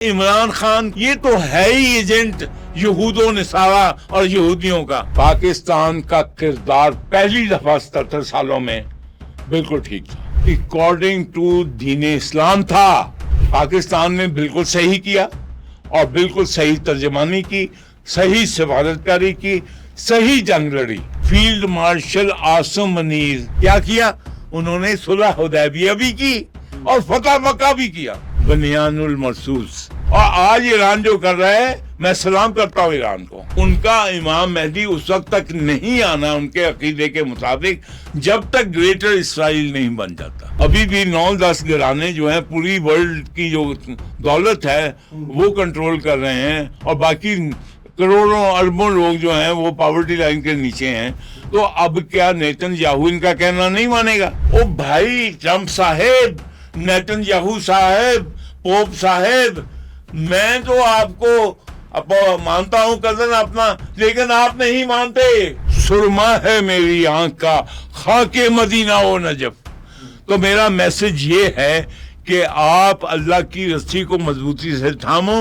عمران خان یہ تو ہے ہی ایجنٹ یہود و نصارہ اور یہودیوں کا. پاکستان کا کردار پہلی دفعہ 77 سالوں میں بالکل ٹھیک تھا، اکارڈنگ ٹو دین اسلام تھا. پاکستان نے بالکل صحیح کیا اور بالکل صحیح ترجمانی کی، صحیح سفارتکاری کی، صحیح جنگ لڑی. فیلڈ مارشل عاصم منیر کیا کیا؟ انہوں نے صلح حدیبیہ بھی کی اور فتح مکہ بھی کیا. بنیان المرصوص. اور آج ایران جو کر رہا ہے، میں سلام کرتا ہوں ایران کو. ان کا امام مہدی اس وقت تک نہیں آنا ان کے عقیدے کے مطابق جب تک گریٹر اسرائیل نہیں بن جاتا. ابھی بھی 9-10 گھرانے جو ہیں پوری ورلڈ کی جو دولت ہے وہ کنٹرول کر رہے ہیں، اور باقی کروڑوں اربوں لوگ جو ہیں وہ پاورٹی لائن کے نیچے ہیں. تو اب کیا نیتن یاہو ان کا کہنا نہیں مانے گا؟ او بھائی، ٹرمپ صاحب، نیتن یاہو صاحب، پوپ صاحب، میں تو آپ کو مانتا ہوں کزن اپنا، لیکن آپ نہیں مانتے. سرما ہے میری آنکھ کا خاک مدینہ و نجف. تو میرا میسج یہ ہے کہ آپ اللہ کی رسی کو مضبوطی سے تھامو.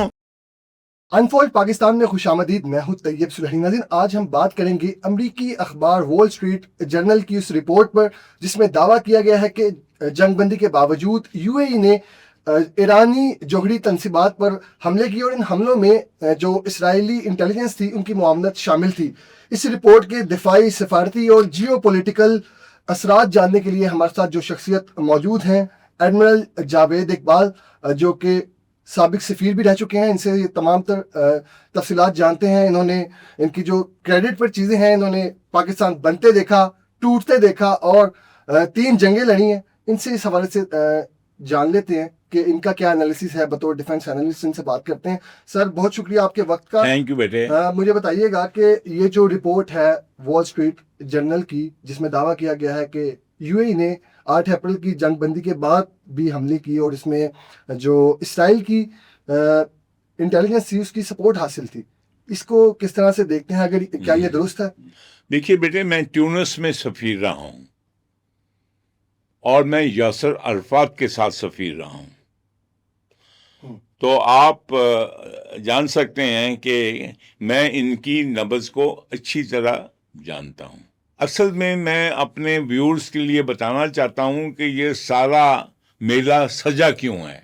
انفولڈ پاکستان میں خوش آمدید. میں ہوں طیب سلہی. ناظرین، آج ہم بات کریں گے امریکی اخبار وال اسٹریٹ جرنل کی اس رپورٹ پر جس میں دعویٰ کیا گیا ہے کہ جنگ بندی کے باوجود یو اے ای نے ایرانی جوہری تنصیبات پر حملے کیے، اور ان حملوں میں جو اسرائیلی انٹیلیجنس تھی ان کی معاونت شامل تھی. اس رپورٹ کے دفاعی، سفارتی اور جیو پولیٹیکل اثرات جاننے کے لیے ہمارے ساتھ جو شخصیت موجود ہیں، ایڈمرل جاوید اقبال، جو کہ سابق سفیر بھی رہ چکے ہیں. ان سے یہ تمام تر تفصیلات جانتے ہیں. انہوں نے ان کی جو کریڈٹ پر چیزیں ہیں، انہوں نے پاکستان بنتے دیکھا، ٹوٹتے دیکھا اور 3 جنگیں لڑی ہیں. ان سے اس حوالے سے جان لیتے ہیں کہ ان کا کیا انالیسس ہے بطور ڈیفنس انالسٹ. ان سے بات کرتے ہیں. سر، بہت شکریہ آپ کے وقت کا. تھینک یو بیٹے. مجھے بتائیے گا کہ یہ جو رپورٹ ہے وال اسٹریٹ جرنل کی جس میں دعویٰ کیا گیا ہے کہ یو اے ای نے 8 اپریل کی جنگ بندی کے بعد بھی حملے کیے اور اس میں جو اسرائیل کی انٹیلیجنس تھی اس کی سپورٹ حاصل تھی، اس کو کس طرح سے دیکھتے ہیں؟ اگر کیا یہ درست ہے؟ دیکھیے بیٹے، میں ٹیونس میں سفیر رہا ہوں اور میں یاسر عرفات کے ساتھ سفیر رہا ہوں. تو آپ جان سکتے ہیں کہ میں ان کی نبض کو اچھی طرح جانتا ہوں. اصل میں اپنے ویورز کے لیے بتانا چاہتا ہوں کہ یہ سارا میلہ سجا کیوں ہے.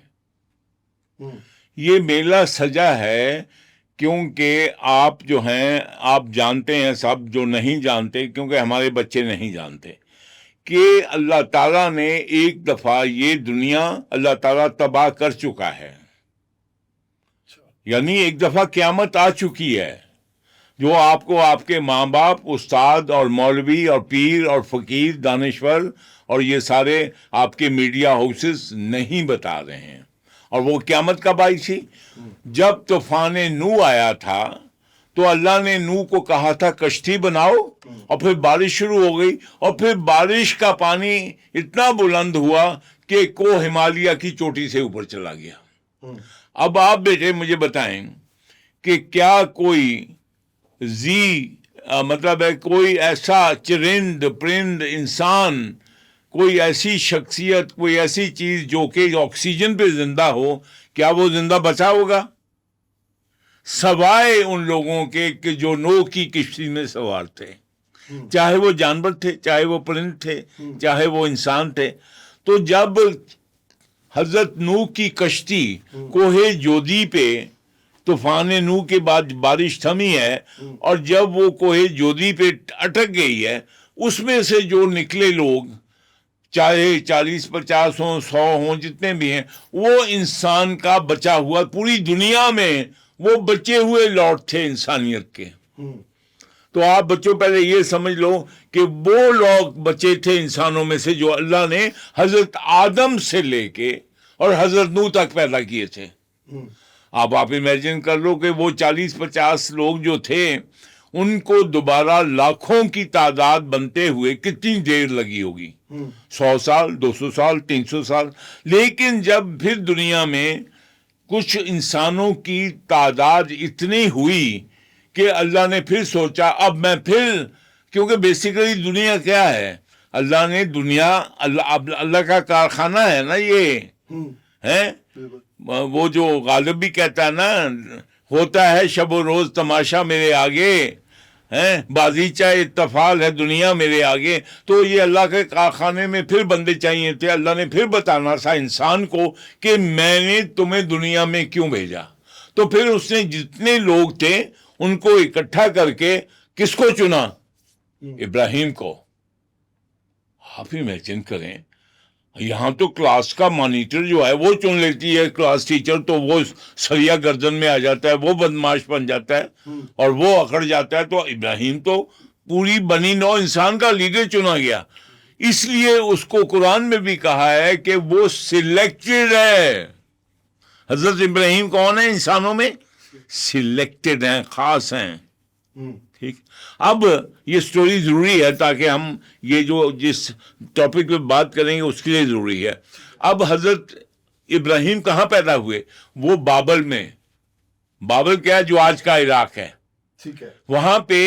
یہ میلہ سجا ہے کیونکہ آپ جو ہیں، آپ جانتے ہیں سب، جو نہیں جانتے کیونکہ ہمارے بچے نہیں جانتے، کہ اللہ تعالیٰ نے ایک دفعہ یہ دنیا اللہ تعالیٰ تباہ کر چکا ہے. یعنی ایک دفعہ قیامت آ چکی ہے، جو آپ کو آپ کے ماں باپ، استاد اور مولوی اور پیر اور فقیر، دانشور اور یہ سارے آپ کے میڈیا ہاؤسز نہیں بتا رہے ہیں. اور وہ قیامت کب آئی تھی؟ جب طوفان نوح آیا تھا تو اللہ نے نوح کو کہا تھا کشتی بناؤ، اور پھر بارش شروع ہو گئی، اور پھر بارش کا پانی اتنا بلند ہوا کہ کوہ ہمالیہ کی چوٹی سے اوپر چلا گیا. اب آپ بیٹے مجھے بتائیں کہ کیا کوئی مطلب ہے کوئی ایسا چرند پرند انسان، کوئی ایسی شخصیت، کوئی ایسی چیز جو کہ آکسیجن پہ زندہ ہو، کیا وہ زندہ بچا ہوگا؟ سوائے ان لوگوں کے کہ جو نوح کی کشتی میں سوار تھے، چاہے وہ جانور تھے، چاہے وہ پرند تھے، چاہے وہ انسان تھے. تو جب حضرت نوح کی کشتی کوہ جودی پہ طوفان نوح کے بعد بارش تھمی ہے، اور جب وہ کوہ جودی پہ اٹک گئی ہے، اس میں سے جو نکلے لوگ، چاہے 40-50 ہوں، 100 ہوں، جتنے بھی ہیں، وہ انسان کا بچا ہوا، پوری دنیا میں وہ بچے ہوئے لوٹ تھے انسانیت کے. تو آپ بچوں پہلے یہ سمجھ لو کہ وہ لوگ بچے تھے انسانوں میں سے جو اللہ نے حضرت آدم سے لے کے اور حضرت نوح تک پیدا کیے تھے. آپ امیجن کر لو کہ وہ 40-50 لوگ جو تھے ان کو دوبارہ لاکھوں کی تعداد بنتے ہوئے کتنی دیر لگی ہوگی؟ 100 سال، 200 سال، 300 سال. لیکن جب پھر دنیا میں کچھ انسانوں کی تعداد اتنی ہوئی کہ اللہ نے پھر سوچا اب میں پھر، کیونکہ بیسیکلی دنیا کیا ہے؟ اللہ نے دنیا، اللہ کا کارخانہ ہے نا یہ ہے. وہ جو غالب بھی کہتا ہے نا، ہوتا ہے شب و روز تماشا میرے آگے، ہیں بازیچہ اتفال ہے دنیا میرے آگے. تو یہ اللہ کے کارخانے میں پھر بندے چاہیے تھے. اللہ نے پھر بتانا تھا انسان کو کہ میں نے تمہیں دنیا میں کیوں بھیجا. تو پھر اس نے جتنے لوگ تھے ان کو اکٹھا کر کے کس کو چنا؟ ابراہیم کو. آپ امیجن کریں، یہاں تو کلاس کا مانیٹر جو ہے وہ چن لیتی ہے کلاس ٹیچر، تو وہ سریا گردن میں آ جاتا ہے، وہ بدماش بن جاتا ہے اور وہ اکڑ جاتا ہے. تو ابراہیم تو پوری بنی نوع انسان کا لیڈر چنا گیا. اس لیے اس کو قرآن میں بھی کہا ہے کہ وہ سلیکٹڈ ہے. حضرت ابراہیم کون ہے انسانوں میں؟ سلیکٹڈ ہیں، خاص ہیں. ٹھیک. اب یہ سٹوری ضروری ہے تاکہ ہم یہ جو جس ٹاپک پہ بات کریں گے اس کے لیے ضروری ہے. اب حضرت ابراہیم کہاں پیدا ہوئے؟ وہ بابل میں. بابل کیا ہے؟ جو آج کا عراق ہے. ٹھیک ہے. وہاں پہ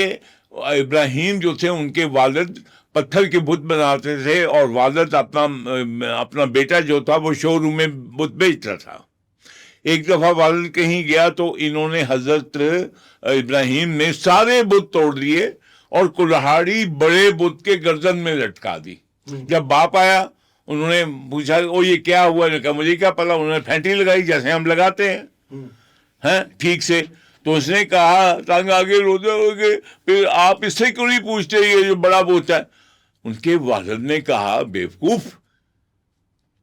ابراہیم جو تھے ان کے والد پتھر کے بت بناتے تھے، اور والد اپنا بیٹا جو تھا وہ شو روم میں بت بیچتا تھا. ایک دفعہ والد کہیں گیا تو انہوں نے حضرت ابراہیم نے سارے بت توڑ دیے اور کلہاڑی بڑے بت کے گردن میں لٹکا دی. جب باپ آیا انہوں نے پوچھا او یہ کیا ہوا؟ نے کہا مجھے کیا پتا. انہوں نے پھینٹی لگائی جیسے ہم لگاتے ہیں ٹھیک سے. تو اس نے کہا تانگ آگے روتے ہو کہ پھر آپ اس سے کیوں نہیں پوچھتے یہ جو بڑا بت ہے؟ ان کے والد نے کہا بیوقوف،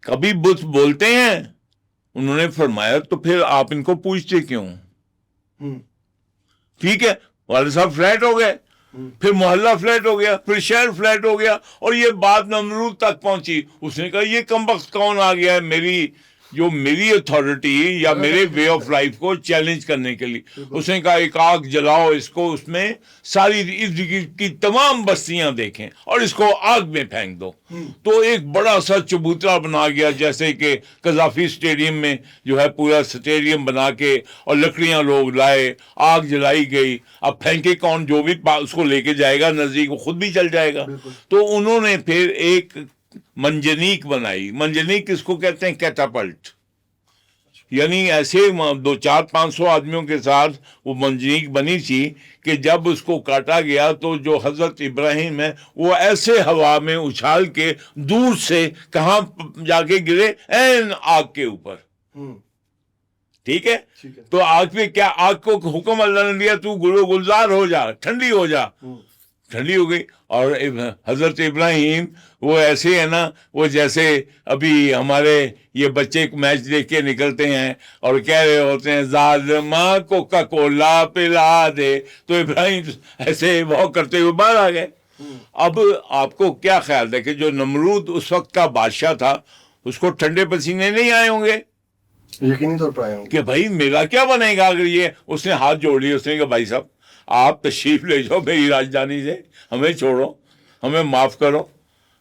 کبھی بت بولتے ہیں؟ انہوں نے فرمایا تو پھر آپ ان کو پوچھتے کیوں؟ ٹھیک ہے. والد صاحب فلیٹ ہو گئے، پھر محلہ فلیٹ ہو گیا، پھر شہر فلیٹ ہو گیا، اور یہ بات نمرود تک پہنچی. اس نے کہا یہ کمبخت کون آ گیا ہے میری اتھارٹی یا میرے وے آف لائف کو چیلنج کرنے کے لیے. اس نے کہا ایک آگ جلاؤ اس کو، اس میں ساری ارد گرد کی تمام بستیاں دیکھیں اور اس کو آگ میں پھینک دو. تو ایک بڑا سا چبوترا بنا گیا، جیسے کہ قذافی اسٹیڈیم میں جو ہے پورا اسٹیڈیم بنا کے اور لکڑیاں لوگ لائے، آگ جلائی گئی. اب پھینکے کون؟ جو بھی اس کو لے کے جائے گا نزدیک وہ خود بھی جل جائے گا. تو انہوں نے پھر ایک منجنیق بنائی. منجنیق کس کو کہتے ہیں؟ کیٹاپلٹ. یعنی ایسے 200-500 آدمیوں کے ساتھ وہ منجنیق بنی تھی کہ جب اس کو کاٹا گیا تو جو حضرت ابراہیم ہے وہ ایسے ہوا میں اچھال کے دور سے کہاں جا کے گرے؟ این آگ کے اوپر. ٹھیک ہے. تو آگ پہ کیا؟ آگ کو حکم اللہ نے دیا تو گلزار ہو جا، ٹھنڈی ہو جا. ٹھنڈی ہو گئی. اور حضرت ابراہیم وہ ایسے ہیں نا، وہ جیسے ابھی ہمارے یہ بچے میچ دیکھ کے نکلتے ہیں اور کہہ رہے ہوتے ہیں ظالماں کوکا کولا پلا دے، تو ابراہیم ایسے واک کرتے ہوئے باہر آ گئے. اب آپ کو کیا خیال ہے کہ جو نمرود اس وقت کا بادشاہ تھا اس کو ٹھنڈے پسینے نہیں آئے ہوں گے؟ یقینی طور پر آئے ہوں گے کہ بھائی میرا کیا بنے گا اگر یہ. اس نے ہاتھ جوڑ لیے، اس نے کہا بھائی صاحب آپ تشریف لے جاؤ میری راجدھانی سے، ہمیں چھوڑو، ہمیں معاف کرو.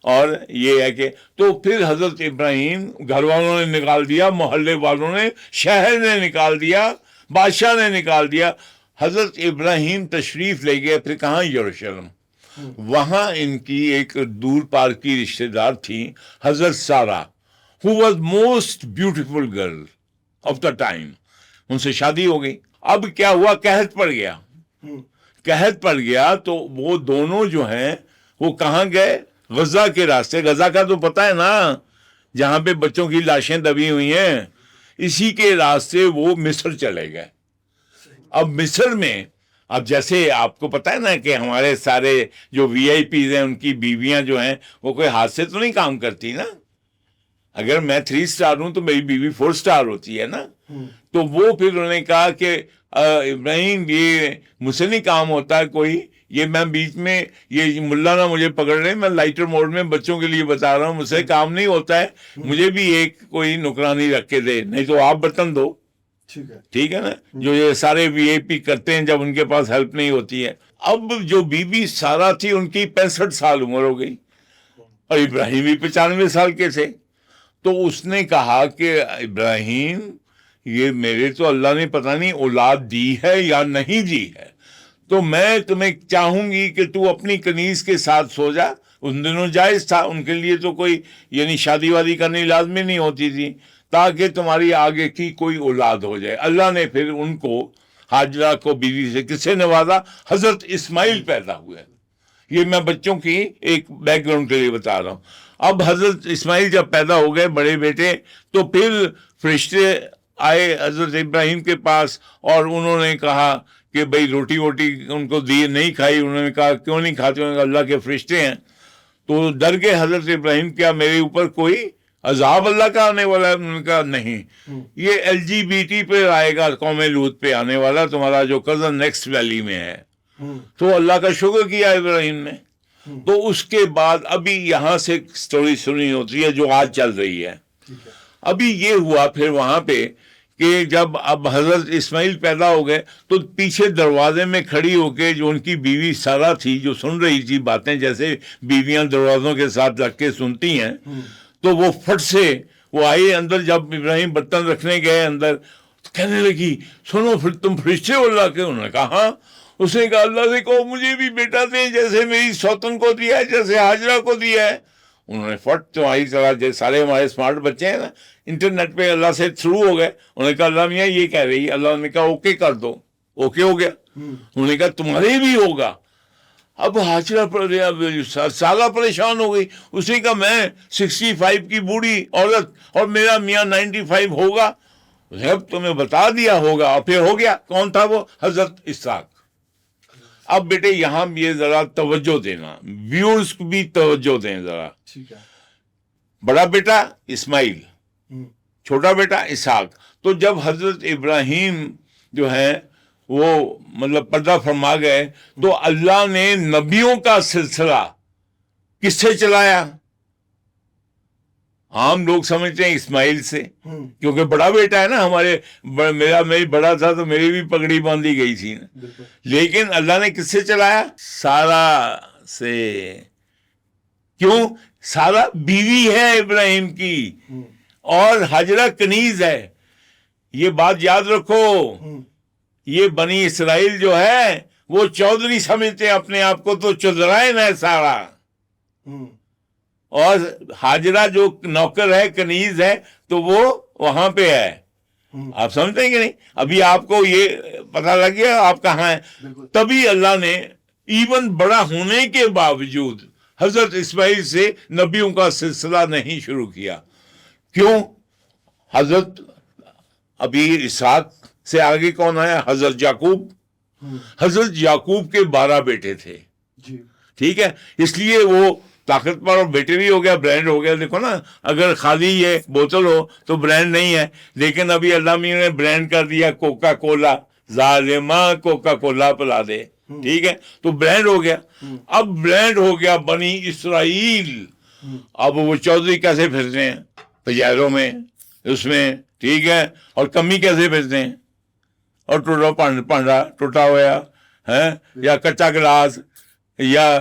اور یہ ہے کہ تو پھر حضرت ابراہیم گھر والوں نے نکال دیا، محلے والوں نے، شہر نے نکال دیا، بادشاہ نے نکال دیا. حضرت ابراہیم تشریف لے گئے پھر کہاں؟ یروشلم. وہاں ان کی ایک دور پار کی رشتہ دار تھی حضرت Sara, who was most beautiful girl of the time. ان سے شادی ہو گئی. اب کیا ہوا؟ قحط پڑ گیا. قحط پڑ گیا تو وہ دونوں جو ہیں وہ کہاں گئے؟ غزہ کے راستے. غزہ کا تو پتہ ہے نا، جہاں پہ بچوں کی لاشیں دبی ہوئی ہیں، اسی کے راستے وہ مصر چلے گئے. اب مصر میں اب جیسے آپ کو پتہ ہے نا کہ ہمارے سارے جو وی آئی پیز ہیں ان کی بیویاں جو ہیں وہ کوئی ہاتھ سے تو نہیں کام کرتی نا. اگر میں 3 اسٹار ہوں تو میری بیوی 4 اسٹار ہوتی ہے نا. تو وہ پھر انہوں نے کہا کہ ابراہیم یہ مجھ سے نہیں کام ہوتا ہے کوئی، یہ میں بیچ میں یہ ملا نہ مجھے پکڑ رہے، میں لائٹر موڈ میں بچوں کے لیے بتا رہا ہوں، مجھ سے کام نہیں ہوتا ہے، مجھے بھی ایک کوئی نوکرانی رکھ کے دے، نہیں تو آپ برتن دو. ٹھیک ہے نا. جو یہ سارے وی آئی پی کرتے ہیں جب ان کے پاس ہیلپ نہیں ہوتی ہے. اب جو بی بی سارہ تھی ان کی 65 سال عمر ہو گئی اور ابراہیم بھی 95 سال کے تھے. تو اس نے کہا کہ ابراہیم یہ میرے تو اللہ نے پتہ نہیں اولاد دی ہے یا نہیں دی ہے، تو میں تمہیں چاہوں گی کہ تو اپنی کنیز کے ساتھ سو جا. ان دنوں جائز تھا، ان کے لیے تو کوئی یعنی شادی وادی کرنی لازمی نہیں ہوتی تھی. تاکہ تمہاری آگے کی کوئی اولاد ہو جائے. اللہ نے پھر ان کو حاجرہ کو بیوی سے کس سے نوازا؟ حضرت اسماعیل پیدا ہوئے. یہ میں بچوں کی ایک بیک گراؤنڈ کے لیے بتا رہا ہوں. اب حضرت اسماعیل جب پیدا ہو گئے بڑے بیٹے, تو پھر فرشتے آئے حضرت ابراہیم کے پاس اور انہوں نے کہا کہ بھئی روٹی ووٹی ان کو دی, نہیں کھائی. انہوں نے کہا کیوں نہیں کھاتے؟ انہوں نے کہا اللہ کے فرشتے ہیں. تو ڈر گئے حضرت ابراہیم, کیا میرے اوپر کوئی عذاب اللہ کا آنے والا ہے؟ انہوں نے کہا نہیں, یہ LGBT پہ آئے گا, قوم لوط پہ آنے والا, تمہارا جو کزن نیکسٹ ویلی میں ہے. تو اللہ کا شکر کیا ابراہیم نے. تو اس کے بعد ابھی یہاں سے سٹوری سنی ہوتی ہے جو آج چل رہی ہے. ابھی یہ ہوا پھر وہاں پہ کہ جب اب حضرت اسماعیل پیدا ہو گئے تو پیچھے دروازے میں کھڑی ہو کے جو ان کی بیوی سارہ تھی, جو سن رہی تھی باتیں جیسے بیویاں دروازوں کے ساتھ رکھ کے سنتی ہیں, تو وہ فٹ سے وہ آئی اندر. جب ابراہیم برتن رکھنے گئے اندر تو کہنے لگی سنو پھر تم فرشتے ہو اللہ کے؟ انہوں نے کہا ہاں. اس نے کہا اللہ سے کہو مجھے بھی بیٹا دیں جیسے میری سوتن کو دیا ہے, جیسے حاجرہ کو دیا ہے. انہوں نے فٹ تمہاری طرح جیسے سارے ہمارے اسمارٹ بچے ہیں نا, انٹرنیٹ پہ اللہ سے تھرو ہو گئے. انہوں نے کہا اللہ میاں یہ کہہ رہی ہے. اللہ نے کہا اوکے کر دو. اوکے ہو گیا. انہوں نے کہا تمہارے بھی ہوگا. اب حاجرہ سالہ پریشان ہو گئی. اس نے کہا میں 65 کی بوڑھی عورت اور میرا میاں 95 ہوگا. اب تمہیں بتا دیا ہوگا. اور پھر ہو گیا. کون تھا وہ؟ حضرت اسحاق. اب بیٹے یہاں بھی ذرا توجہ دینا, ویورز کو بھی توجہ دیں ذرا. بڑا بیٹا اسماعیل, چھوٹا بیٹا اسحاق. تو جب حضرت ابراہیم جو ہے وہ مطلب پردہ فرما گئے تو اللہ نے نبیوں کا سلسلہ کس سے چلایا؟ عام لوگ سمجھتے ہیں اسماعیل سے, کیونکہ بڑا بیٹا ہے نا ہمارے. میری بڑا تھا تو میری بھی پگڑی باندھی گئی تھی نا. لیکن اللہ نے کس سے چلایا؟ سارہ سے. کیوں؟ سارہ بیوی ہے ابراہیم کی اور حاجرہ کنیز ہے. یہ بات یاد رکھو. یہ بنی اسرائیل جو ہے وہ چودھری سمجھتے ہیں اپنے آپ کو, تو چودھرائن ہے سارہ. اور حاجرہ جو نوکر ہے, کنیز ہے, تو وہ وہاں پہ ہے. آپ سمجھتے ہیں کہ نہیں؟ ابھی آپ کو یہ پتہ لگ گیا آپ کہاں ہیں. تبھی اللہ نے ایون بڑا ہونے کے باوجود حضرت اسماعیل سے نبیوں کا سلسلہ نہیں شروع کیا. کیوں؟ حضرت ابھی اسحاق سے آگے کون آیا؟ حضرت یعقوب. حضرت یعقوب کے 12 بیٹے تھے. ٹھیک ہے, اس لیے وہ طاقتور اور بیٹے بھی ہو گیا, برانڈ ہو گیا. دیکھو نا, اگر خالی یہ بوتل ہو تو برانڈ نہیں ہے, لیکن ابھی اللہ میاں نے برانڈ کر دیا کوکا کولا. ظالمہ کوکا کولا پلا دے. ٹھیک ہے, تو برانڈ ہو گیا. اب برانڈ ہو گیا بنی اسرائیل. اب وہ چودھری کیسے پھرتے ہیں؟ پجیروں میں, اس میں. ٹھیک ہے, اور کمی کیسے پھرتے ہیں؟ اور پانڈا ٹوٹا ہوا ہے, یا کچا گلاس, یا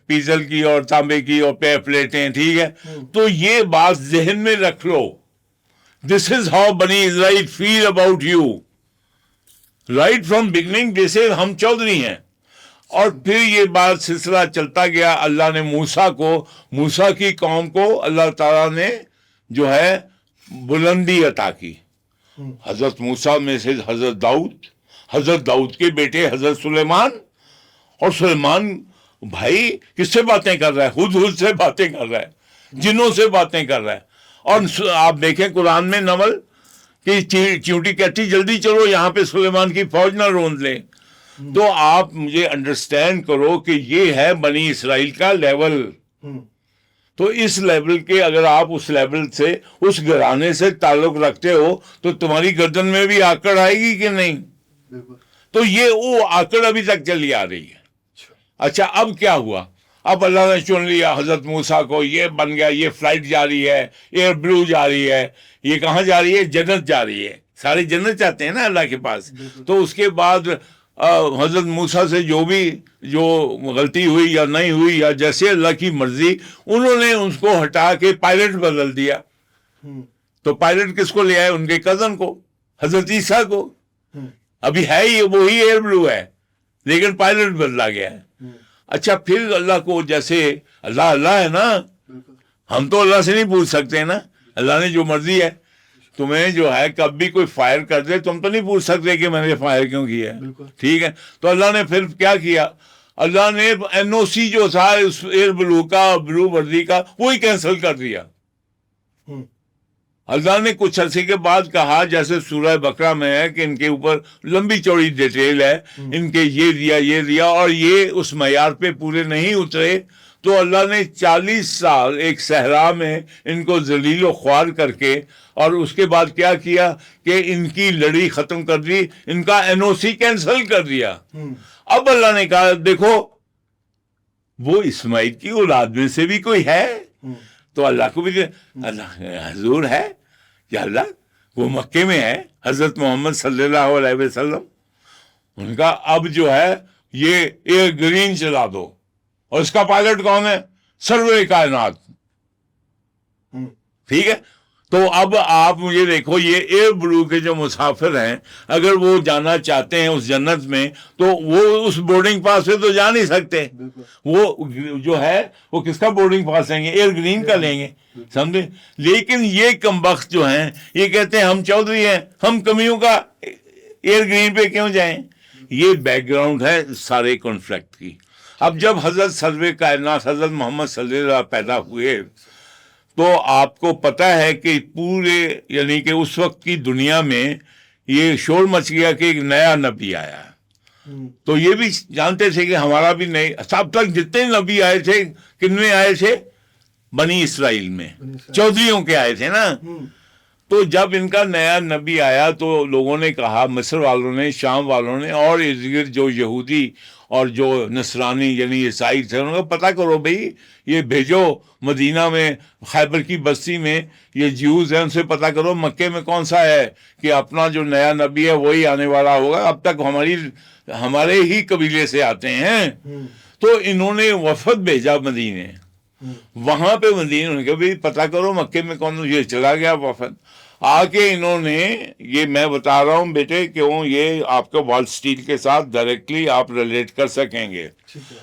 پیزل کی اور تانبے کی اور پلیٹیں. ٹھیک ہے, تو یہ بات ذہن میں رکھ لو. دس is how Bani Israel feel about you right from beginning. جیسے ہم چودھری ہیں. اور پھر یہ بات سلسلہ چلتا گیا. اللہ نے موسیٰ کی قوم کو اللہ تعالیٰ نے جو ہے بلندی عطا کی. حضرت موسیٰ میں سے حضرت داؤد کے بیٹے حضرت سلیمان. اور سلیمان بھائی کس سے باتیں کر رہا ہے؟ ہد سے باتیں کر رہا ہے, جنوں سے باتیں کر رہا ہے. اور آپ دیکھیں قرآن میں نمل کہ چیونٹی کہتی جلدی چلو یہاں پہ سلیمان کی فوج نہ روند لے. تو آپ مجھے انڈرسٹینڈ کرو کہ یہ ہے بنی اسرائیل کا لیول. تو اس لیول کے اگر آپ اس لیول سے, اس گھرانے سے تعلق رکھتے ہو تو تمہاری گردن میں بھی آکڑ آئے گی کہ نہیں؟ تو یہ وہ آکڑ ابھی تک چلی آ رہی ہے. اچھا, اب کیا ہوا؟ اب اللہ نے چن لیا حضرت موسیٰ کو. یہ بن گیا, یہ فلائٹ جا رہی ہے, ایئر بلو جا رہی ہے. یہ کہاں جا رہی ہے؟ جنت جا رہی ہے. سارے جنت چاہتے ہیں نا اللہ کے پاس. تو اس کے بعد حضرت موسیٰ سے جو غلطی ہوئی یا نہیں ہوئی, یا جیسے اللہ کی مرضی, انہوں نے اس کو ہٹا کے پائلٹ بدل دیا. تو پائلٹ کس کو لے آئے؟ ان کے کزن کو, حضرت عیسیٰ کو. ابھی ہے ہی وہی ایئر بلو ہے, لیکن پائلٹ بدلا گیا ہے. اچھا, پھر اللہ کو, جیسے اللہ ہے نا, ہم تو اللہ سے نہیں پوچھ سکتے نا, اللہ نے جو مرضی ہے. تمہیں جو ہے کب بھی کوئی فائر کر دے تم تو نہیں پوچھ سکتے کہ میں نے فائر کیوں کیا ہے. بالکل. ٹھیک ہے. تو اللہ نے پھر کیا کیا, اللہ نے این او سی جو تھا اس ایئر بلو کا, بلو وردی کا, وہی کینسل کر دیا. اللہ نے کچھ عرصے کے بعد کہا, جیسے سورہ بقرہ میں ہے کہ ان کے اوپر لمبی چوڑی ڈیٹیل ہے, ان کے یہ دیا اور یہ اس معیار پہ پورے نہیں اترے, تو اللہ نے 40 سال ایک صحرا میں ان کو ذلیل و خوار کر کے, اور اس کے بعد کیا کیا کہ ان کی لڑی ختم کر دی, ان کا این او سی کینسل کر دیا. اب اللہ نے کہا دیکھو وہ اسماعیل کی اولاد میں سے بھی کوئی ہے, تو اللہ کو بھی اللہ حضور ہے کہ اللہ وہ مکے میں ہے, حضرت محمد صلی اللہ علیہ وسلم. ان کا اب جو ہے یہ ایئر گرین چلا دو, اور اس کا پائلٹ کون ہے؟ سرور کائنات. ٹھیک ہے. تو اب آپ مجھے دیکھو, یہ ایئر بلو کے جو مسافر ہیں اگر وہ جانا چاہتے ہیں اس جنت میں تو وہ اس بورڈنگ پاس سے تو جا نہیں سکتے. وہ جو ہے وہ کس کا بورڈنگ پاس لیں گے؟ ایئر گرین کا لیں گے, سمجھے. لیکن یہ کمبخت جو ہیں یہ کہتے ہیں ہم چودھری ہیں, ہم کمیوں کا ایئر گرین پہ کیوں جائیں. یہ بیک گراؤنڈ ہے سارے کانفلکٹ کی. اب جب حضرت سرور کائنات حضرت محمد صلی اللہ علیہ وسلم پیدا ہوئے تو آپ کو پتہ ہے کہ پورے یعنی کہ اس وقت کی دنیا میں یہ شور مچ گیا کہ ایک نیا نبی آیا. تو یہ بھی جانتے تھے کہ ہمارا بھی نہیں, اب تک جتنے نبی آئے تھے کن میں آئے تھے؟ بنی اسرائیل میں, چودھریوں کے آئے تھے نا. تو جب ان کا نیا نبی آیا تو لوگوں نے کہا, مصر والوں نے, شام والوں نے, اور ارد گرد جو یہودی اور جو نصرانی یعنی عیسائی تھے, انہوں نے پتہ کرو بھئی یہ بھیجو مدینہ میں, خیبر کی بستی میں یہ جیوز ہیں, ان سے پتہ کرو مکے میں کون سا ہے کہ اپنا جو نیا نبی ہے وہی آنے والا ہوگا. اب تک ہمارے ہی قبیلے سے آتے ہیں. تو انہوں نے وفد بھیجا مدینے, وہاں پہ مدینے انہوں نے کہا بھئی پتہ کرو مکے میں کون. یہ چلا گیا وفد آ کے, انہوں نے یہ میں بتا رہا ہوں بیٹے کیوں یہ آپ کو وال اسٹریٹ کے ساتھ ڈائریکٹلی آپ ریلیٹ کر سکیں گے.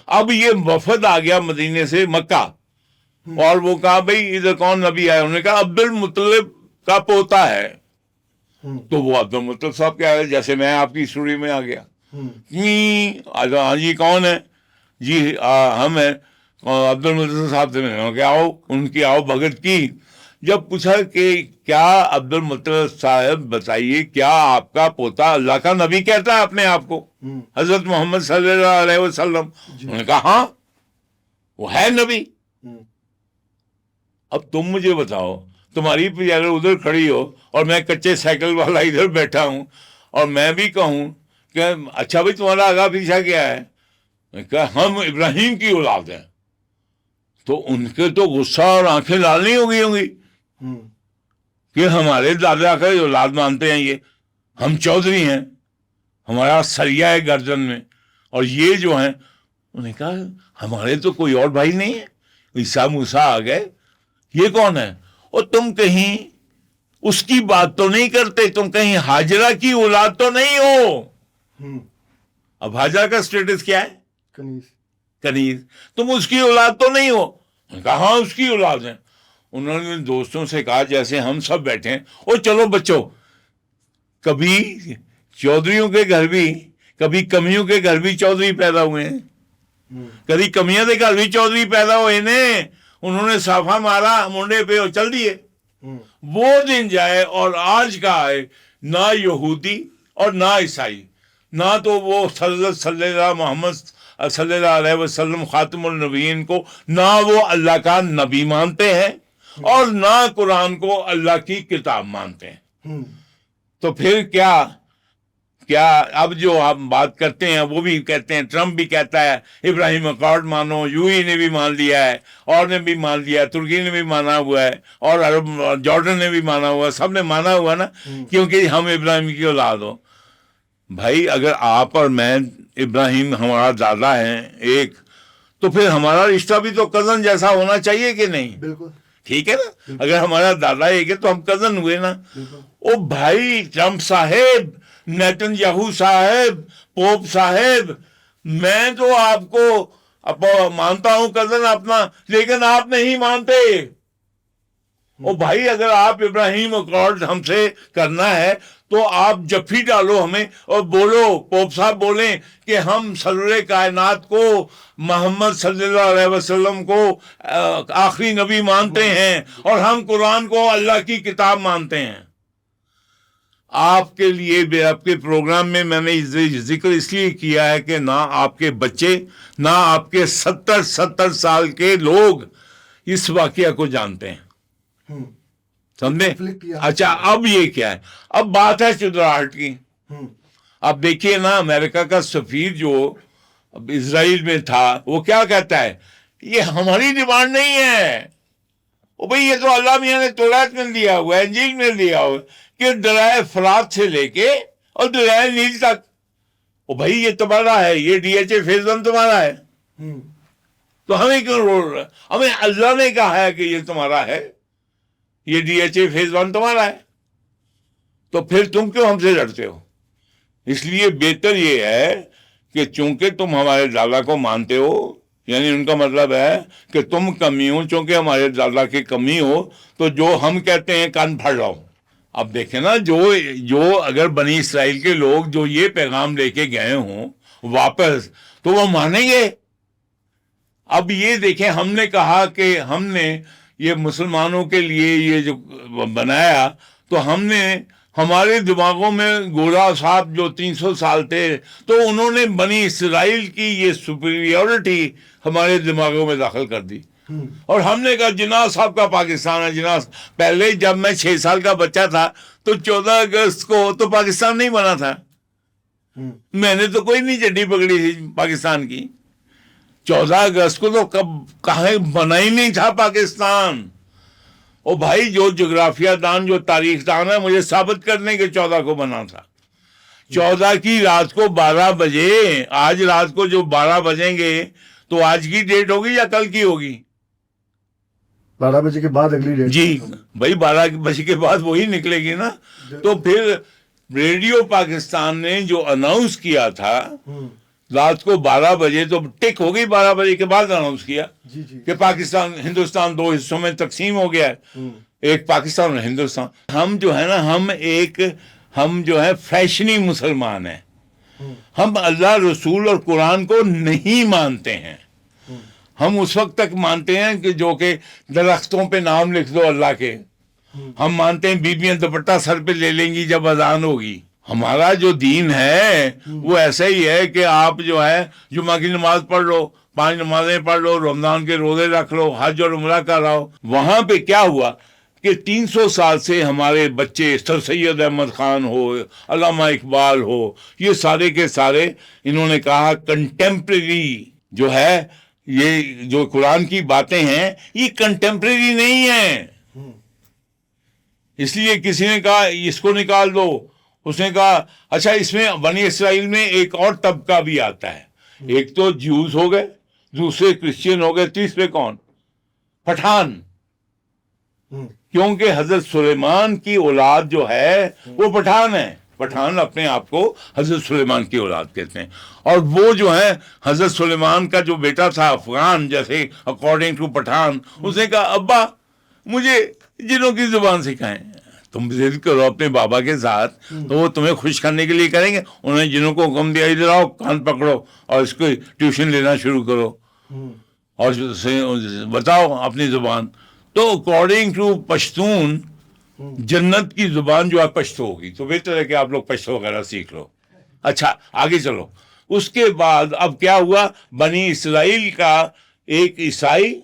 اب یہ وفد آ گیا مدینے سے مکہ, اور وہ کہا بھئی ادھر کون نبی آیا؟ انہوں نے کہا عبد المطلب کا پوتا ہے. تو وہ عبد المطلب صاحب کیا ہے, جیسے میں آپ کی اسٹوری میں آ گیا. ہاں جی کون ہے؟ جی ہم ہیں عبد المطلب صاحب سے. میں کہ آؤ, ان کی آؤ بھگت کی. جب پوچھا کہ کیا عبد المطلب صاحب بتائیے کیا آپ کا پوتا اللہ کا نبی کہتا ہے اپنے آپ کو, حضرت محمد صلی اللہ علیہ وسلم؟ انہوں نے کہا ہاں وہ ہے نبی. اب تم مجھے بتاؤ, تمہاری پہ اگر ادھر کھڑی ہو اور میں کچے سائیکل والا ادھر بیٹھا ہوں, اور میں بھی کہوں کہ اچھا بھائی تمہارا آگا پیچھا کیا ہے؟ میں کہا ہم ابراہیم کی اولاد ہیں. تو ان کے تو غصہ اور آنکھیں لال نہیں ہو گئی ہوں گی کہ ہمارے دادا کا اولاد مانتے ہیں یہ, ہم چودھری ہیں, ہمارا سریا ہے گردن میں, اور یہ جو ہیں. انہوں نے کہا ہمارے تو کوئی اور بھائی نہیں ہے, عیسیٰ موسیٰ آ گئے, یہ کون ہے؟ اور تم کہیں اس کی بات تو نہیں کرتے, تم کہیں ہاجرہ کی اولاد تو نہیں ہو. اب ہاجرہ کا سٹیٹس کیا ہے؟ کنیز. تم اس کی اولاد تو نہیں ہو. کہا ہاں اس کی اولاد ہے. انہوں نے دوستوں سے کہا جیسے ہم سب بیٹھے ہیں, او چلو بچوں, کبھی چودھریوں کے گھر بھی, کبھی کمیوں کے گھر بھی چودھری پیدا ہوئے ہیں, کبھی کمیاں کے گھر بھی چودھری پیدا ہوئے نے. انہوں نے صافہ مارا منڈے پہ اور چل دیے. وہ دن جائے اور آج کا آئے, نہ یہودی اور نہ عیسائی, نہ تو وہ صلی اللہ محمد صلی اللہ علیہ وسلم خاتم النبیین کو, نہ وہ اللہ کا نبی مانتے ہیں, اور نہ قرآن کو اللہ کی کتاب مانتے ہیں. تو پھر کیا اب جو ہم بات کرتے ہیں وہ بھی کہتے ہیں, ٹرمپ بھی کہتا ہے ابراہیم اکارڈ مانو, یو ای نے بھی مان لیا ہے, اور نے بھی مان لیا, ترکی نے بھی مانا ہوا ہے, اور عرب جارڈن نے بھی مانا ہوا, سب نے مانا ہوا نا, کیونکہ ہم ابراہیم کی اولاد ہو. بھائی اگر آپ اور میں, ابراہیم ہمارا دادا ہیں ایک, تو پھر ہمارا رشتہ بھی تو کزن جیسا ہونا چاہیے کہ نہیں؟ بالکل ٹھیک ہے نا. اگر ہمارا دادا ایک ہے تو ہم کزن ہوئے نا. او بھائی ٹرمپ صاحب, نیتن یاہو صاحب, پوپ صاحب, میں تو آپ کو مانتا ہوں کزن اپنا, لیکن آپ نہیں مانتے. اور بھائی اگر آپ ابراہیم اکارڈ ہم سے کرنا ہے تو آپ جفی ڈالو ہمیں اور بولو، پوپ صاحب بولیں کہ ہم سرور کائنات کو، محمد صلی اللہ علیہ وسلم کو آخری نبی مانتے ہیں اور ہم قرآن کو اللہ کی کتاب مانتے ہیں۔ آپ کے لیے آپ کے پروگرام میں میں نے ذکر اس لیے کیا ہے کہ نہ آپ کے بچے، نہ آپ کے 70 سال کے لوگ اس واقعہ کو جانتے ہیں، سمجھے؟ اچھا اب یہ کیا ہے، اب بات ہے چودراہٹ کی۔ اب دیکھیے نا، امریکہ کا سفیر جو اسرائیل میں تھا وہ کیا کہتا ہے، یہ ہماری ڈیمانڈ نہیں ہے، وہ بھئی یہ تو اللہ میاں نے توراۃ میں دیا ہوا ہے، انجیل میں دیا ہوا ہے کہ دریائے فرات سے لے کے اور دریائے نیل تک، وہ بھئی یہ تمہارا ہے، یہ ڈی ایچ اے فیز 1 تمہارا ہے، تو ہمیں کیوں رول رہا ہے؟ ہمیں اللہ نے کہا ہے کہ یہ تمہارا ہے، یہ ڈی ایچ اے فیز 1 تمہارا ہے، تو پھر تم کیوں ہم سے لڑتے ہو؟ اس لیے بہتر یہ ہے کہ چونکہ تم ہمارے دادا کو مانتے ہو، یعنی ان کا مطلب ہے کہ تم کمی ہو، چونکہ ہمارے دادا کی کمی ہو، تو جو ہم کہتے ہیں کان پھاڑ لاؤ۔ اب دیکھیں نا، جو اگر بنی اسرائیل کے لوگ جو یہ پیغام لے کے گئے ہوں واپس، تو وہ مانیں گے؟ اب یہ دیکھیں، ہم نے کہا کہ ہم نے یہ مسلمانوں کے لیے یہ جو بنایا، تو ہم نے ہمارے دماغوں میں گورا صاحب جو 300 سال تھے، تو انہوں نے بنی اسرائیل کی یہ سپیریورٹی ہمارے دماغوں میں داخل کر دی، اور ہم نے کہا جناح صاحب کا پاکستان ہے۔ جناح پہلے جب میں 6 سال کا بچہ تھا تو 14 اگست کو تو پاکستان نہیں بنا تھا، میں نے تو کوئی نہیں چڈی پکڑی تھی پاکستان کی۔ 14 اگست کو تو کہیں بنا ہی نہیں تھا پاکستان۔ او بھائی، جو جغرافیہ دان، جو تاریخ دان ہے، مجھے ثابت کرنے کے 14 کو بنا تھا۔ 14 کی رات کو 12 بجے، آج رات کو جو 12 بجیں گے تو آج کی ڈیٹ ہوگی یا کل کی ہوگی؟ 12 بجے کے بعد اگلی ڈیٹ جی بھائی، 12 بجے کے بعد وہی نکلے گی نا۔ تو پھر ریڈیو پاکستان نے جو اناؤنس کیا تھا رات کو 12 بجے، تو ٹک ہو گئی 12 بجے کے بعد اناؤنس کیا کہ پاکستان، ہندوستان 2 حصوں میں تقسیم ہو گیا ہے، ایک پاکستان اور ہندوستان۔ ہم جو ہے نا، ہم جو ہے فیشنی مسلمان ہیں، ہم اللہ، رسول اور قرآن کو نہیں مانتے ہیں۔ ہم اس وقت تک مانتے ہیں کہ جو کہ درختوں پہ نام لکھ دو اللہ کے، ہم مانتے ہیں بیویاں دوپٹہ سر پہ لے لیں گی جب اذان ہوگی۔ ہمارا جو دین ہے وہ ایسا ہی ہے کہ آپ جو ہے جمعہ کی نماز پڑھ لو، 5 نمازیں پڑھ لو، رمضان کے روزے رکھ لو، حج اور عمرہ کراؤ۔ وہاں پہ کیا ہوا کہ 300 سال سے ہمارے بچے، سر سید احمد خان ہو، علامہ اقبال ہو، یہ سارے کے سارے انہوں نے کہا کنٹمپریری جو ہے، یہ جو قرآن کی باتیں ہیں یہ کنٹمپریری نہیں ہیں۔ اس لیے کسی نے کہا اس کو نکال دو، اس نے کہا اچھا اس میں بنی اسرائیل میں ایک اور طبقہ بھی آتا ہے، ایک تو جیوز ہو گئے، دوسرے کرسچین ہو گئے، تیسرے کون؟ پٹھان۔ کیونکہ حضرت سلیمان کی اولاد جو ہے وہ پٹھان ہے، پٹھان اپنے آپ کو حضرت سلیمان کی اولاد کہتے ہیں۔ اور وہ جو ہے حضرت سلیمان کا جو بیٹا تھا افغان، جیسے اکارڈنگ ٹو پٹھان، اس نے کہا ابا مجھے جنوں کی زبان سکھائیں، تم ضد کرو اپنے بابا کے ساتھ تو وہ تمہیں خوش کرنے کے لیے کریں گے۔ انہوں نے جنوں کو حکم دیا ادھر آؤ، کان پکڑو اور اس کو ٹیوشن لینا شروع کرو اور بتاؤ اپنی زبان۔ تو اکارڈنگ ٹو پشتون جنت کی زبان جو ہے پشتو ہوگی، تو بہتر ہے کہ آپ لوگ پشتو وغیرہ سیکھ لو۔ اچھا آگے چلو، اس کے بعد اب کیا ہوا، بنی اسرائیل کا ایک عیسائی،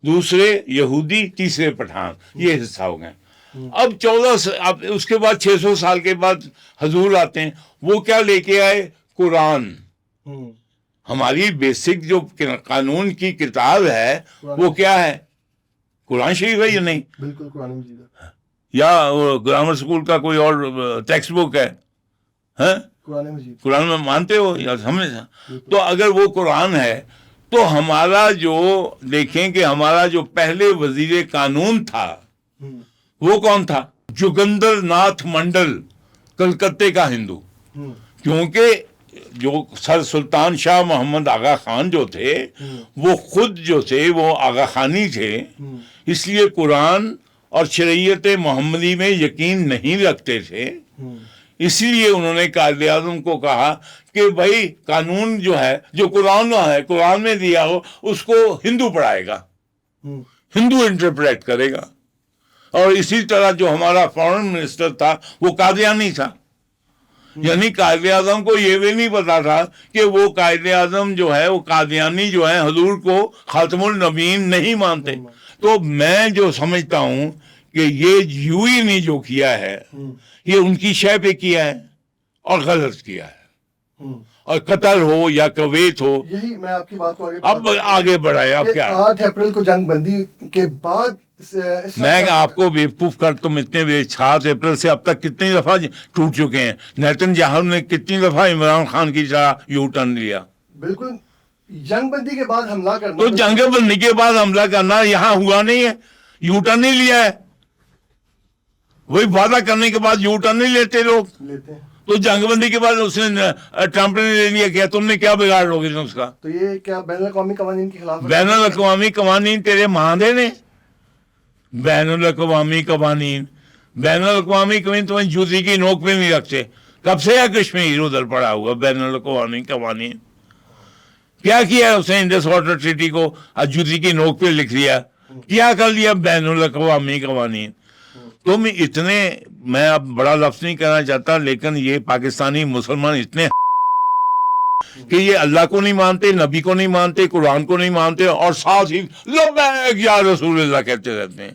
دوسرے یہودی، تیسرے پٹھان، یہ حصہ ہو گئے۔ اب 14 اب اس کے بعد 600 سال کے بعد حضور آتے ہیں، وہ کیا لے کے آئے؟ قرآن۔ ہماری بیسک جو قانون کی کتاب ہے وہ کیا ہے؟ قرآن شریف ہے یا نہیں؟ بالکل قرآن مجید ہے، یا گرامر سکول کا کوئی اور ٹیکسٹ بک ہے؟ قرآن مجید، قرآن میں مانتے ہو یا ہمیں؟ تو اگر وہ قرآن ہے تو ہمارا جو دیکھیں کہ ہمارا جو پہلے وزیر قانون تھا وہ کون تھا؟ جوگندر ناتھ منڈل، کلکتے کا ہندو۔ کیونکہ جو سر سلطان شاہ محمد آغا خان جو تھے وہ خود جو تھے وہ آغا خانی تھے، اس لیے قرآن اور شریعت محمدی میں یقین نہیں رکھتے تھے، اس لیے انہوں نے قائد اعظم کو کہا کہ بھائی قانون جو ہے، جو قرآن میں دیا ہو اس کو ہندو پڑھائے گا، ہندو انٹرپریٹ کرے گا۔ اور اسی طرح جو ہمارا فارن منسٹر تھا وہ قادیانی تھا، یعنی قائد اعظم کو یہ بھی نہیں پتا تھا کہ وہ قائد اعظم جو ہے وہ قادیانی جو ہے حضور کو خاتم النبیین نہیں مانتے۔ تو میں جو سمجھتا ہوں کہ یہ یوہی نے جو کیا ہے یہ ان کی شے پہ کیا ہے اور غلط کیا ہے، اور قطر ہو یا کویت ہو۔ یہی میں آپ کی بات کو اب آگے بڑھائے، اب کیا 8 اپریل کو جنگ بندی کے بعد میں آپ کو بیوقوف کر، تم اتنے 7 اپریل سے اب تک کتنی دفعہ ٹوٹ چکے ہیں، نیتن یاہو نے کتنی دفعہ عمران خان کی طرح یو ٹرن لیا۔ بالکل، جنگ بندی کے بعد حملہ کرنا، تو جنگ بندی کے بعد حملہ کرنا یہاں ہوا نہیں ہے، یو ٹرن نہیں لیا ہے، وہی وعدہ کرنے کے بعد یو ٹرن نہیں لیتے لوگ۔ لیتے ہیں تو جنگ بندی کے بعد اس نے ٹرمپ نے لے لیا، کیا تم نے کیا بگاڑ لوگے اس کا؟ تو یہ کیا بین الاقوامی قوانین کے خلاف ہے؟ بین الاقوامی قوانین تیرے ماندے نے، بین الاقوامی قوانین تمہیں جوتی کی نوک پہ نہیں رکھتے۔ کب سے ہے کشمیر ادھر پڑا ہوا بین الاقوامی قوانین؟ کیا ہے اس نے انڈس واٹر ٹریٹی کو جوتی کی نوک پہ لکھ دیا، کیا کر لیا بین الاقوامی قوانین؟ تم اتنے، میں اب بڑا لفظ نہیں کہنا چاہتا، لیکن یہ پاکستانی مسلمان اتنے کہ یہ اللہ کو نہیں مانتے، نبی کو نہیں مانتے، قرآن کو نہیں مانتے، اور ساتھ ہی لبیک یا رسول اللہ کہتے رہتے ہیں۔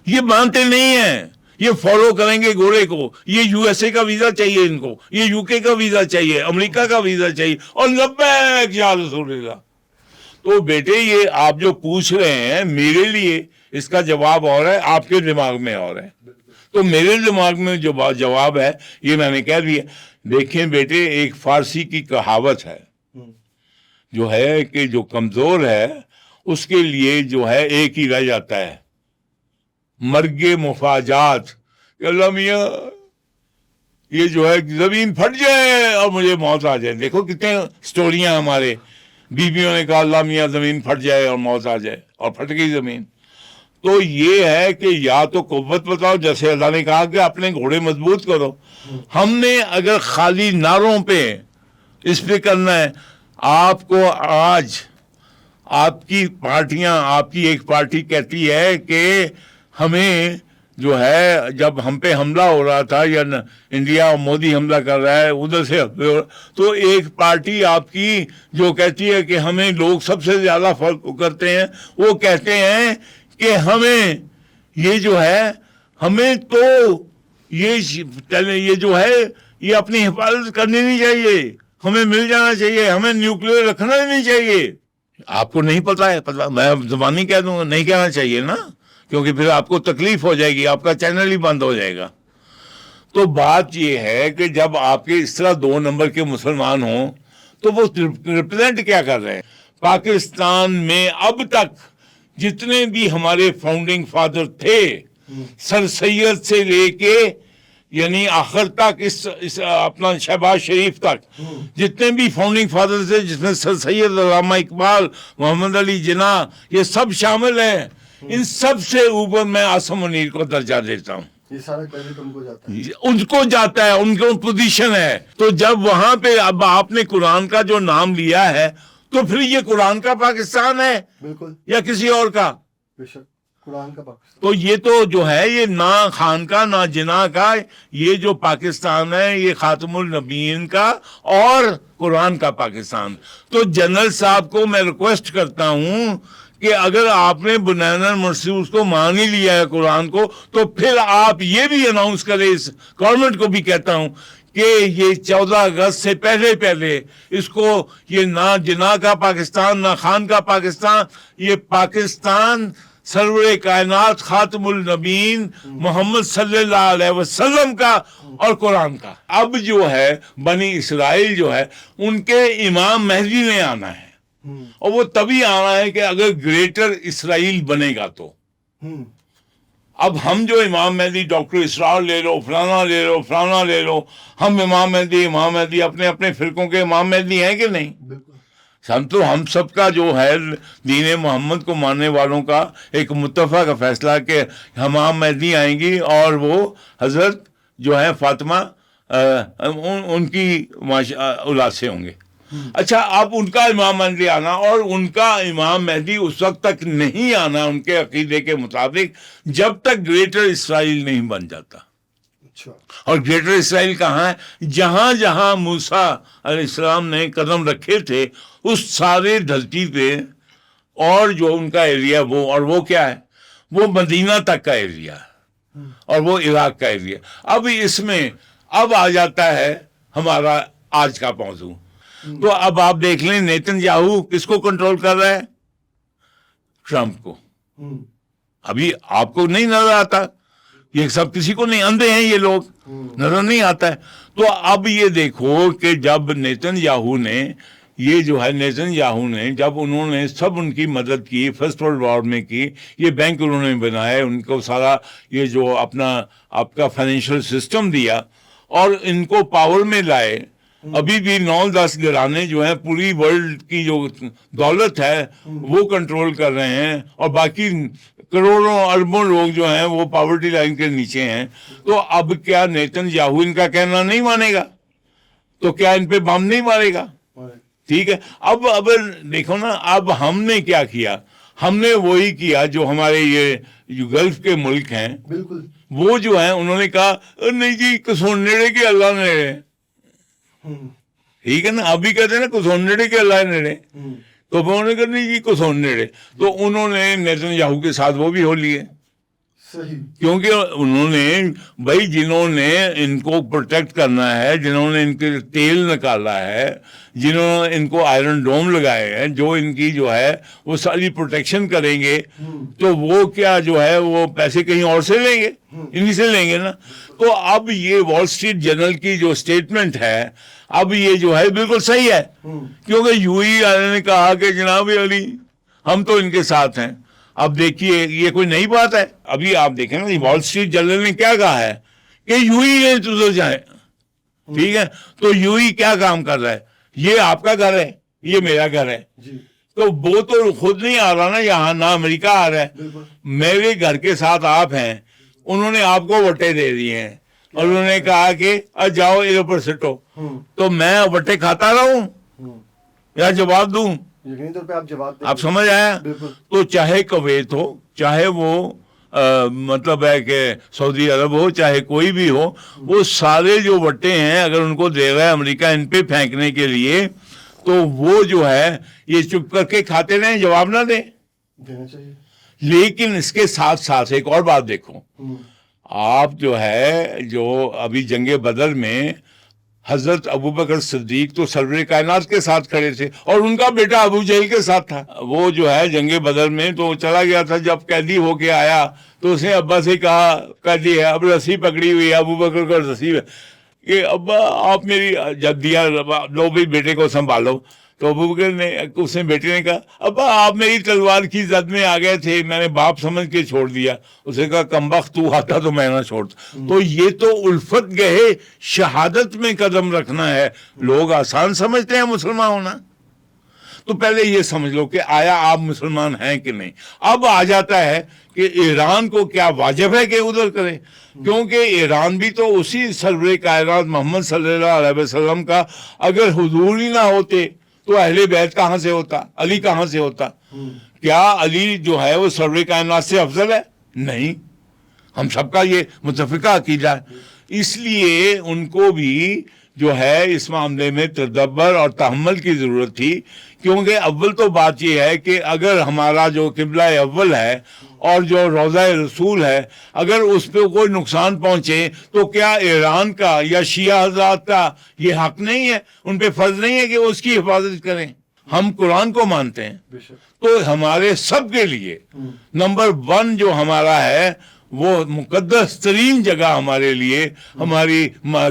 یہ مانتے نہیں ہیں، یہ فالو کریں گے گورے کو، یہ یو ایس اے کا ویزا چاہیے ان کو، یہ یو کے کا ویزا چاہیے، امریکہ کا ویزا چاہیے، اور لبیک یا رسول اللہ۔ تو بیٹے یہ آپ جو پوچھ رہے ہیں میرے لیے اس کا جواب اور ہے، آپ کے دماغ میں اور ہے۔ تو میرے دماغ میں جو جواب ہے یہ میں نے کہہ دیا۔ دیکھیں بیٹے، ایک فارسی کی کہاوت ہے جو ہے کہ جو کمزور ہے اس کے لیے جو ہے ایک ہی رہ جاتا ہے، مرگ مفاجات، کہ اللہ میاں یہ جو ہے زمین پھٹ جائے اور مجھے موت آ جائے۔ دیکھو کتنے سٹوریاں ہمارے بیویوں نے کہا اللہ میاں زمین پھٹ جائے اور موت آ جائے، اور پھٹ گئی زمین۔ تو یہ ہے کہ یا تو قوت بتاؤ، جیسے اللہ نے کہا کہ اپنے گھوڑے مضبوط کرو۔ ہم نے اگر خالی نعروں پہ اس پہ کرنا ہے، آپ کو آج آپ کی پارٹیاں، آپ کی ایک پارٹی کہتی ہے کہ ہمیں جو ہے جب ہم پہ حملہ ہو رہا تھا یا انڈیا اور مودی حملہ کر رہا ہے ادھر سے، تو ایک پارٹی آپ کی جو کہتی ہے کہ ہمیں لوگ سب سے زیادہ فرق کرتے ہیں، وہ کہتے ہیں کہ ہمیں یہ جو ہے، ہمیں تو یہ جو ہے یہ اپنی حفاظت کرنی نہیں چاہیے، ہمیں مل جانا چاہیے، ہمیں نیوکلیر رکھنا ہی نہیں چاہیے۔ آپ کو نہیں پتا ہے، میں زبانی کہہ دوں گا، نہیں کہنا چاہیے نا، کیونکہ پھر آپ کو تکلیف ہو جائے گی، آپ کا چینل ہی بند ہو جائے گا۔ تو بات یہ ہے کہ جب آپ کے اس طرح 2 نمبر کے مسلمان ہوں تو وہ ریپرزینٹ کیا کر رہے ہیں؟ پاکستان میں اب تک جتنے بھی ہمارے فاؤنڈنگ فادر تھے، سر سید سے لے کے یعنی آخر تک اس اپنا شہباز شریف تک جتنے بھی فاؤنڈنگ فادر تھے، جس میں سر سید، علامہ اقبال، محمد علی جناح، یہ سب شامل ہیں۔ ان سب سے اوپر میں عاصم منیر کو درجہ دیتا ہوں۔ یہ سارا کریڈٹ ان کو جاتا ہے، ان کو جاتا ہے، ان کو پوزیشن ہے۔ تو جب وہاں پہ اب آپ نے قرآن کا جو نام لیا ہے تو پھر یہ قرآن کا پاکستان ہے بالکل، یا کسی اور کا؟ بے شک قرآن کا پاکستان۔ تو یہ تو جو ہے یہ نہ خان کا نہ جناح کا، یہ جو پاکستان ہے یہ خاتم النبیین کا اور قرآن کا پاکستان۔ تو جنرل صاحب کو میں ریکویسٹ کرتا ہوں کہ اگر آپ نے بنیان المرصوص کو مان ہی لیا ہے قرآن کو، تو پھر آپ یہ بھی اناؤنس کریں، اس گورنمنٹ کو بھی کہتا ہوں کہ یہ 14 اگست سے پہلے اس کو یہ نہ جناح کا پاکستان نہ خان کا پاکستان، یہ پاکستان سرور کائنات خاتم النبیین محمد صلی اللہ علیہ وسلم کا اور قرآن کا۔ اب جو ہے بنی اسرائیل جو ہے ان کے امام مہدی نے آنا ہے، اور وہ تبھی آنا ہے کہ اگر گریٹر اسرائیل بنے گا تو۔ اب ہم جو امام مہدی ڈاکٹر اسرار لے لو، فلانا لے لو، ہم امام مہدی اپنے اپنے فرقوں کے امام مہدی ہیں کہ نہیں؟ بالکل ہم سب کا جو ہے دین محمد کو ماننے والوں کا ایک متفق فیصلہ کہ ہمام مہدی آئیں گی اور وہ حضرت جو ہے فاطمہ ان کی اولاد سے ہوں گے. اچھا اب ان کا امام مہدی آنا اور ان کا امام مہدی اس وقت تک نہیں آنا ان کے عقیدے کے مطابق جب تک گریٹر اسرائیل نہیں بن جاتا. اور گریٹر اسرائیل کہاں ہے؟ جہاں جہاں موسیٰ علیہ السلام نے قدم رکھے تھے اس سارے دھرتی پہ اور جو ان کا ایریا وہ کیا ہے؟ وہ مدینہ تک کا ایریا اور وہ عراق کا ایریا. اب اس میں اب آ جاتا ہے ہمارا آج کا موضوع. تو اب آپ دیکھ لیں نیتن یاہو کس کو کنٹرول کر رہا ہے؟ ٹرمپ کو. ابھی آپ کو نہیں نظر آتا؟ یہ سب کسی کو نہیں، اندھے ہیں یہ لوگ، نظر نہیں آتا ہے. تو اب یہ دیکھو کہ جب نیتن یاہو نے جب انہوں نے سب ان کی مدد کی، فرسٹ ورلڈ وار میں کی، یہ بینک انہوں نے بنائے، ان کو سارا یہ جو آپ کا فائنینشیل سسٹم دیا اور ان کو پاور میں لائے. ابھی بھی 9-10 گھرانے جو ہیں پوری ورلڈ کی جو دولت ہے وہ کنٹرول کر رہے ہیں اور باقی کروڑوں اربوں لوگ جو ہیں وہ پاورٹی لائن کے نیچے ہیں. تو اب کیا نیتن یاہو ان کا کہنا نہیں مانے گا؟ تو کیا ان پہ بم نہیں مارے گا؟ ٹھیک ہے. اب دیکھو نا، اب ہم نے کیا کیا؟ ہم نے وہی کیا جو ہمارے یہ جو گلف کے ملک ہیں بالکل وہ جو ہیں انہوں نے کہا نہیں جی کسون نیڑے کے اللہ نیڑے. ٹھیک ہے نا، ابھی کہتے ہیں نا کسون نیڑے کے اللہ نیڑے. تو انہوں نے کہا نہیں جی کسون نیڑے. تو انہوں نے نیتن یاہو کے ساتھ وہ بھی ہو لیے. کیونکہ انہوں نے بھائی جنہوں نے ان کو پروٹیکٹ کرنا ہے، جنہوں نے ان کے تیل نکالا ہے، جنہوں نے ان کو آئرن ڈوم لگائے ہیں، جو ان کی جو ہے وہ ساری پروٹیکشن کریں گے، تو وہ کیا جو ہے وہ پیسے کہیں اور سے لیں گے؟ انہی سے لیں گے نا. تو اب یہ وال اسٹریٹ جرنل کی جو اسٹیٹمنٹ ہے اب یہ جو ہے بالکل صحیح ہے. کیونکہ UAE نے کہا کہ جناب علی ہم تو ان کے ساتھ ہیں. اب دیکھیے یہ کوئی نئی بات ہے. ابھی آپ دیکھیں نا وال اسٹریٹ جرنل نے کیا کہا ہے کہ UAE تو جائیں. ٹھیک ہے، تو UAE کیا کام کر رہا ہے؟ یہ آپ کا گھر ہے، یہ میرا گھر ہے. تو وہ تو خود نہیں آ رہا نا یہاں، نہ امریکہ آ رہا ہے. میرے گھر کے ساتھ آپ ہیں، انہوں نے آپ کو وٹے دے دیے ہیں اور انہوں نے کہا کہ جاؤ ادھر پر سٹو. تو میں وٹے کھاتا رہوں یا جواب دوں؟ یقینی طور پہ آپ جواب دیں. آپ سمجھ آیا؟ تو چاہے کویت ہو، چاہے وہ مطلب ہے کہ سعودی عرب ہو، چاہے کوئی بھی ہو، وہ سارے جو وٹے ہیں اگر ان کو دے رہا ہے امریکہ ان پہ پھینکنے کے لیے، تو وہ جو ہے یہ چپ کر کے کھاتے رہیں، جواب نہ دیں. دینا چاہیے. لیکن اس کے ساتھ ساتھ ایک اور بات دیکھو. آپ جو ہے جو ابھی جنگ بدر میں حضرت ابوبکر صدیق تو سرور کائنات کے ساتھ کھڑے تھے اور ان کا بیٹا ابو جہل کے ساتھ تھا. وہ جو ہے جنگ بدر میں تو چلا گیا تھا، جب قیدی ہو کے آیا تو اس نے ابا سے کہا قیدی ہے، اب رسی پکڑی ہوئی ہے، ابوبکر کا رسی ہے کہ ابا آپ میری جب دیا لو بھی بیٹے کو سنبھالو. تو ابوبکر نے اس نے بیٹے نے کہا ابا آپ میری تلوار کی زد میں آ گئے تھے، میں نے باپ سمجھ کے چھوڑ دیا. اسے کہا کمبخت تو آتا تو میں نہ چھوڑتا. تو یہ تو الفت گہے شہادت میں قدم رکھنا ہے. لوگ آسان سمجھتے ہیں مسلمان ہونا. تو پہلے یہ سمجھ لو کہ آیا آپ مسلمان ہیں کہ نہیں. اب آ جاتا ہے کہ ایران کو کیا واجب ہے کہ ادھر کرے، کیونکہ ایران بھی تو اسی سرور کائنات محمد صلی اللہ علیہ وسلم کا اگر حضور ہی نہ ہوتے تو اہل بیت کہاں سے ہوتا، علی کہاں سے ہوتا؟ کیا علی جو ہے وہ سرور کائنات سے افضل ہے؟ نہیں. ہم سب کا یہ متفقہ عقیدہ ہے. اس لیے ان کو بھی جو ہے اس معاملے میں تدبر اور تحمل کی ضرورت تھی. کیونکہ اول تو بات یہ ہے کہ اگر ہمارا جو قبلہ اول ہے اور جو روضہ رسول ہے اگر اس پہ کوئی نقصان پہنچے تو کیا ایران کا یا شیعہ حضرات کا یہ حق نہیں ہے، ان پہ فرض نہیں ہے کہ اس کی حفاظت کریں؟ ہم قرآن کو مانتے ہیں تو ہمارے سب کے لیے نمبر 1 جو ہمارا ہے وہ مقدس ترین جگہ ہمارے لیے ہماری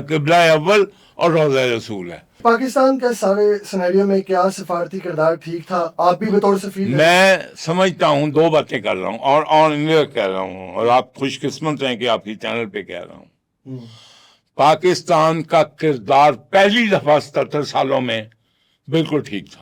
قبلہ اول اور روضہ رسول ہے. پاکستان کا سارے سینیریو میں کیا سفارتی کردار ٹھیک تھا؟ آپ بھی بطور سفیر میں سمجھتا ہوں 2 باتیں کر رہا ہوں اور انہیں کہہ رہا ہوں، اور آپ خوش قسمت ہیں کہ آپ کی چینل پہ کہہ رہا ہوں. پاکستان کا کردار پہلی دفعہ 77 سالوں میں بالکل ٹھیک تھا.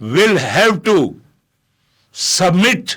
will have to submit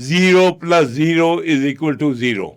0 + 0 = 0।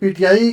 PTI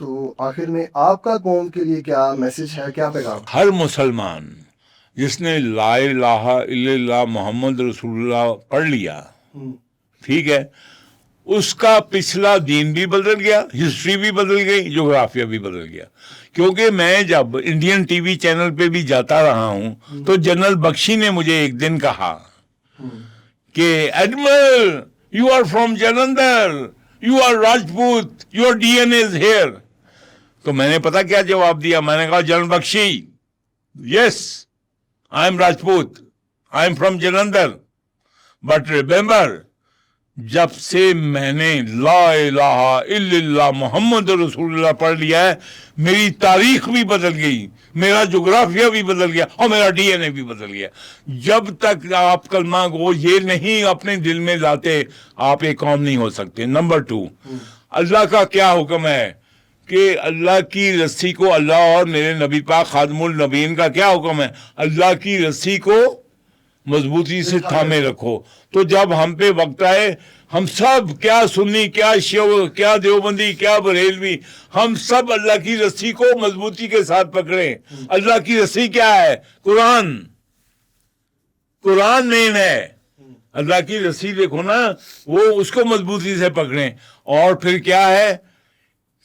تو آخر میں آپ کا قوم کے لیے کیا میسج ہے, کیا پیغام؟ ہر مسلمان جس نے لا الہ الا اللہ محمد رسول اللہ پڑھ لیا, ٹھیک ہے, اس کا پچھلا دین بھی بدل گیا, ہسٹری بھی بدل گئی, جغرافیہ بھی بدل گیا. کیونکہ میں جب انڈین ٹی وی چینل پہ بھی جاتا رہا ہوں تو جنرل بخشی نے مجھے ایک دن کہا کہ admiral you are from Jalandhar, you are Rajput, your D N A is here. تو میں نے پتا کیا جواب دیا, میں نے کہا general Bakhshi, yes I am Rajput, I am from Jalandhar, but remember جب سے میں نے لا الہ الا اللہ محمد رسول اللہ پڑھ لیا ہے, میری تاریخ بھی بدل گئی, میرا جغرافیہ بھی بدل گیا, اور میرا ڈی این اے بھی بدل گیا. جب تک آپ کلمہ کو یہ نہیں اپنے دل میں لاتے, آپ ایک قوم نہیں ہو سکتے. نمبر 2, اللہ کا کیا حکم ہے کہ اللہ کی رسی کو, اللہ اور میرے نبی پاک خاتم النبیین کا کیا حکم ہے, اللہ کی رسی کو مضبوطی سے تھامے رکھو. تو جب ہم پہ وقت آئے, ہم سب, کیا سنی, کیا شیعہ, کیا دیوبندی, کیا بریلوی, ہم سب اللہ کی رسی کو مضبوطی کے ساتھ پکڑیں. اللہ کی رسی کیا ہے؟ قرآن. قرآن مین ہے. اللہ کی رسی دیکھو نا, وہ اس کو مضبوطی سے پکڑیں. اور پھر کیا ہے,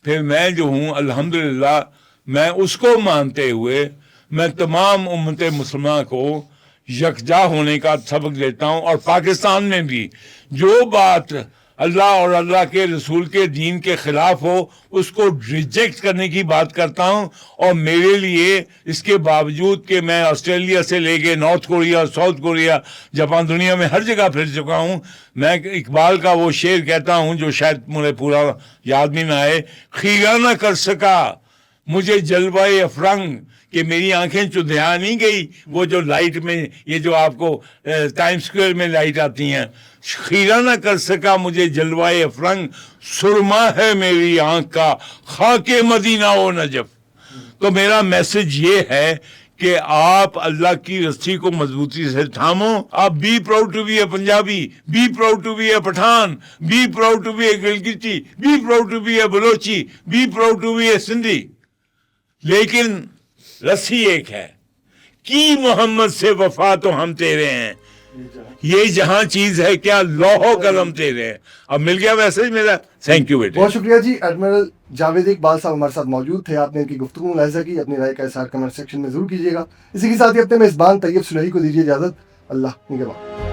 پھر میں جو ہوں الحمدللہ, میں اس کو مانتے ہوئے میں تمام امت مسلمہ کو یکجا ہونے کا سبق دیتا ہوں. اور پاکستان میں بھی جو بات اللہ اور اللہ کے رسول کے دین کے خلاف ہو, اس کو ریجیکٹ کرنے کی بات کرتا ہوں. اور میرے لیے اس کے باوجود کہ میں آسٹریلیا سے لے کے north Korea, south Korea, Japan, دنیا میں ہر جگہ پھر چکا ہوں, میں اقبال کا وہ شعر کہتا ہوں جو شاید مجھے پورا یاد بھی نہ آئے, خیرہ نہ کر سکا مجھے جلوہ افرنگ, کہ میری آنکھیں چدھیا نہیں گئی. وہ جو لائٹ میں, یہ جو آپ کو ٹائم اسکوائر میں لائٹ آتی ہیں, خیرہ نہ کر سکا مجھے جلوہ افرنگ, سرما ہے میری آنکھ کا خاک مدینہ و نجف. تو میرا میسج یہ ہے کہ آپ اللہ کی رسی کو مضبوطی سے تھامو. آپ be proud to be a Punjabi, be proud to be a Pathan, be proud to be a Gilgiti, be proud to be a Balochi, be proud to be a Sindhi. لیکن رسی ایک ہے, کی محمد سے وفا تو ہم تیرے ہیں, یہ جہاں چیز ہے کیا لوح و قلم تیرے ہیں. اب مل گیا میسج میرا. تھینک یو بیٹے. بہت شکریہ جی. ایڈمرل جاوید اقبال صاحب ہمارے ساتھ موجود تھے, آپ نے ان کی گفتگو ملاحظہ کی. اپنی رائے کا اظہار کمنٹ سیکشن میں ضرور کیجیے گا. اسی کے ساتھ ہی اپنے میزبان طیب سلیحی کو دیجیے اجازت. اللہ نگہبان.